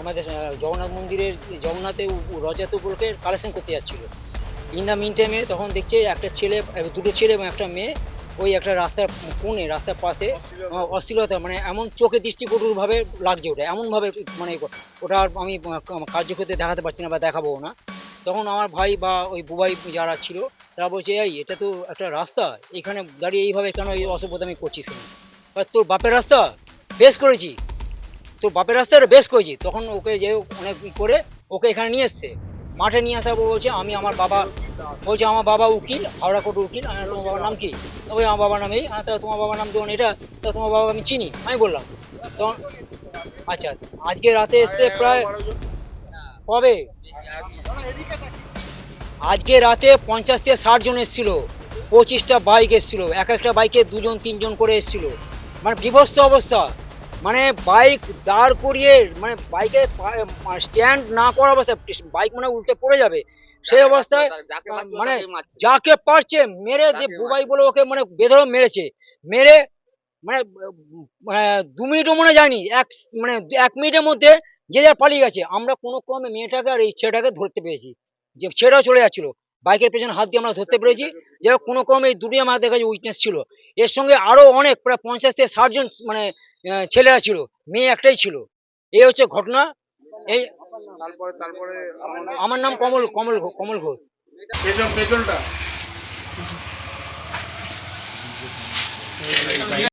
আমাদের জগন্নাথ মন্দিরের জগন্নাথের রথযাত্রা উপলক্ষে কালেকশন করতে যাচ্ছিল। ইন দ্য মিন টাইমে তখন দেখছে একটা ছেলে, দুটো ছেলে এবং একটা মেয়ে ওই একটা রাস্তার কোণে, রাস্তার পাশে অশ্লীলতা, মানে এমন চোখে দৃষ্টিকটুভাবে লাগছে ওটা, এমনভাবে মানে ওটা আর আমি কার্যক্ষেত্রে দেখাতে পারছি না বা দেখাবো না। তখন আমার ভাই বা ওই বুবাই যারা ছিল তারা বলছে, এই এটা তো একটা রাস্তা, এখানে দাঁড়িয়ে এইভাবে কেন এই অসভ্যতামি করছিস কেন? তোর বাপের রাস্তা, বেশ করেছি, তোর বাপের রাস্তাটা বেশ করেছি। তখন ওকে যে অনেক করে ওকে এখানে নিয়ে এসছে, মাঠে নিয়ে আসা বলছে আমি আমার বাবা, বলছে আমার বাবা উকিল, হাওড়া কোর্ট উকিল। তোমার বাবার নাম কি? ওই আমার বাবার নাম এই। তা তোমার বাবার নাম যখন এটা, তা তোমার বাবা আমি চিনি, আমি বললাম। তখন আচ্ছা, আজকে রাতে এসছে প্রায়, কবে? আজকে রাতে 50 থেকে 60 জন এসেছিল, 25টা বাইক এসেছিল, এক একটা বাইকে 2 জন 3 জন করে এসেছিল। মানে বিভৎস অবস্থা, মানে বাইক দাঁড় করিয়ে, মানে বাইকে স্ট্যান্ড না করা অবস্থা, বাইক মানে উল্টে পড়ে যাবে সেই অবস্থায়। মানে যাকে পারছে মেরে, যে বুবাই বলে ওকে মানে বেধড়ক মেরেছে, মেরে মানে 2 মিনিটও মনে যায়নি, মানে 1 মিনিটের মধ্যে যে যা পালিয়ে গেছে। আমরা কোনো ক্রমে মেয়েটাকে আর এই ছেলেটাকে ধরতে পেরেছি, যে ছেলেটাও চলে যাচ্ছিল বাইকের পেছনে হাত দিয়ে, আমরা ধরতে পেরেছি। যে কোনো ক্রমে এই দুটোই আমাদের কাছে উইটনেস ছিল। এর সঙ্গে আরো অনেক প্রায় 50 থেকে 60 জন মানে ছেলেরা ছিল, মেয়ে একটাই ছিল। এই হচ্ছে ঘটনা। এই তারপরে আমার নাম কমল কমল কমল ঘোষ। পেছনটা